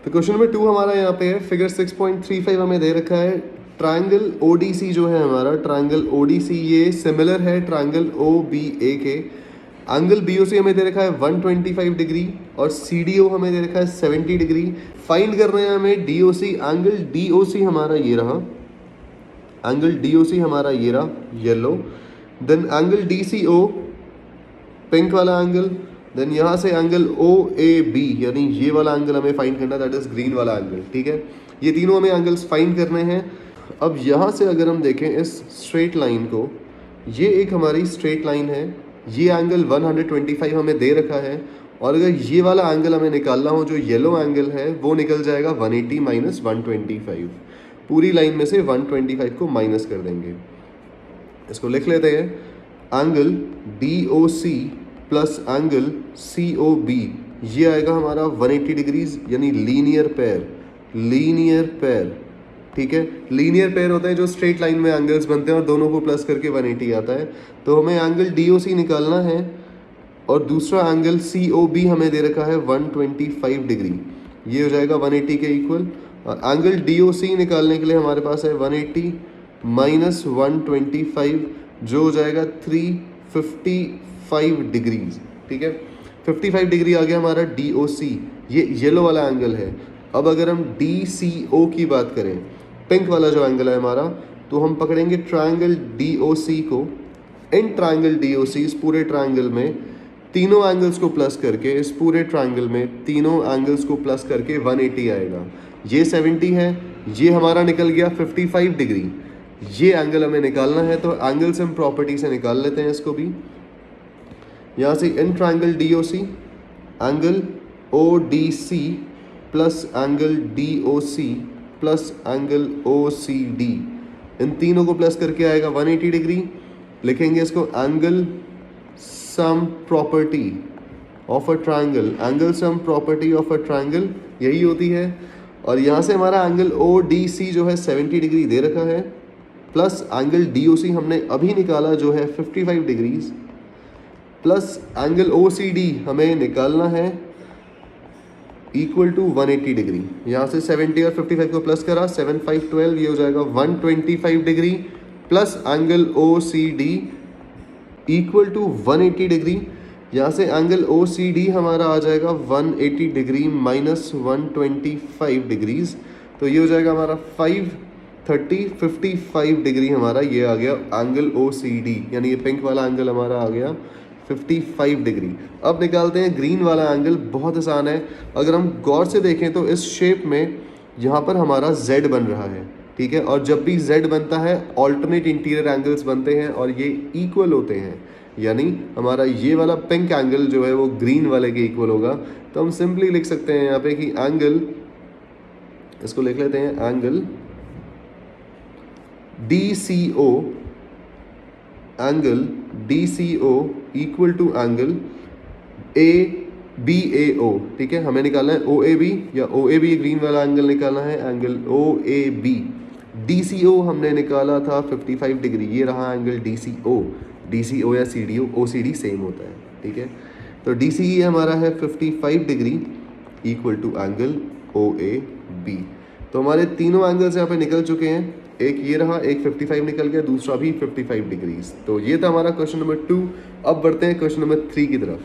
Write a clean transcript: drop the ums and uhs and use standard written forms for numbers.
तो question number 2 हमारा यहाँ पे है, फिगर 6.35 हमें दे रखा है, ट्राइंगल ओडीसी जो है हमारा, ट्राइंगल ओडीसी ये सिमिलर है ट्राइंगल ओबीए के। एंगल बीओसी हमें दे रखा है 125 डिग्री और सीडीओ हमें दे रखा है 70 डिग्री। फाइंड करना है हमें डीओसी। एंगल डीओसी हमारा ये रहा, एंगल डीओसी हमारा ये रहा yellow. Then angle DCO pink वाला एंगल। देन यहाँ से एंगल ओ ए बी यानी ये वाला एंगल हमें फाइंड करना, दैट इज ग्रीन वाला एंगल। ठीक है, ये तीनों हमें एंगल्स फाइंड करने हैं। अब यहाँ से अगर हम देखें इस स्ट्रेट लाइन को, ये एक हमारी स्ट्रेट लाइन है, ये एंगल 125 हमें दे रखा है, और अगर ये वाला एंगल हमें निकालना हो जो येलो एंगल है वो निकल जाएगा 180 माइनस 125। पूरी लाइन में से 125 को माइनस कर देंगे। इसको लिख लेते हैं, angle D O C plus angle C O B ये आएगा हमारा 180 डिग्रीज यानी लीनियर पेयर, लीनियर पेयर। ठीक है, लीनियर पेयर होते हैं जो स्ट्रेट लाइन में एंगल्स बनते हैं और दोनों को प्लस करके 180 आता है। तो हमें एंगल डी ओ सी निकालना है और दूसरा एंगल सी ओ बी हमें दे रखा है 125 डिग्री, ये हो जाएगा 180 के इक्वल। और एंगल डी ओ सी निकालने के लिए हमारे पास है 180 माइनस 125 जो हो जाएगा 355 डिग्रीज। ठीक है, 55 डिग्री आ गया हमारा डी ओ सी, ये येलो वाला एंगल है। अब अगर हम डी सी ओ की बात करें, पिंक वाला जो एंगल है हमारा, तो हम पकड़ेंगे ट्रायंगल डी ओ सी को। इन ट्रायंगल डी ओ सी, इस पूरे ट्रायंगल में तीनों एंगल्स को प्लस करके, इस पूरे ट्रायंगल में तीनों एंगल्स को प्लस करके 180 आएगा। ये 70 है, ये हमारा निकल गया 55 डिग्री। ये एंगल हमें निकालना है, तो एंगल से हम प्रॉपर्टी से निकाल लेते हैं इसको भी। यहाँ से in triangle D O C, angle O D C plus angle D O C plus angle O C D, इन तीनों को प्लस करके आएगा 180 डिग्री। लिखेंगे इसको angle sum property of a triangle, angle sum property of a triangle यही होती है। और यहाँ से हमारा एंगल ओ डी सी जो है 70 डिग्री दे रखा है, plus angle D O C हमने अभी निकाला जो है 55 degrees, plus angle O C D हमें निकालना है इक्वल टू 180 डिग्री। यहाँ से 70 और 55 को प्लस करा, 7 5 12, ये हो जाएगा 125 degree plus angle O C D equal to 180 degree. यहाँ से एंगल ओ सी डी हमारा आ जाएगा 180 डिग्री माइनस 125 डिग्रीज, तो ये हो जाएगा हमारा 55 डिग्री हमारा ये आ गया एंगल ओ सी डी, यानी ये पिंक वाला एंगल हमारा आ गया 55 डिग्री। अब निकालते हैं ग्रीन वाला एंगल, बहुत आसान है। अगर हम गौर से देखें तो इस शेप में यहाँ पर हमारा Z बन रहा है। ठीक है, और जब भी Z बनता है ऑल्टरनेट इंटीरियर एंगल्स बनते हैं और ये इक्वल होते हैं, यानी हमारा ये वाला पिंक एंगल जो है वो ग्रीन वाले के इक्वल होगा। तो हम सिंपली लिख सकते हैं यहाँ पे कि एंगल, इसको लिख लेते हैं angle D C O, angle D C O equal to angle A B A O. ठीक है, हमें निकालना है ओ ए बी, या ओ ए बी ग्रीन वाला एंगल निकालना है, angle O A B. D C O हमने निकाला था 55 डिग्री, ये रहा angle D C O. D C O या C D O, O C D same होता है। ठीक है, तो डी सी ई हमारा है 55 degree equal to angle O A B. तो हमारे तीनों एंगल्स यहाँ पे निकल चुके हैं, एक ये रहा, एक 55 निकल गया, दूसरा भी 55 डिग्रीज। तो ये था हमारा क्वेश्चन नंबर 2। अब बढ़ते हैं क्वेश्चन नंबर 3 की तरफ।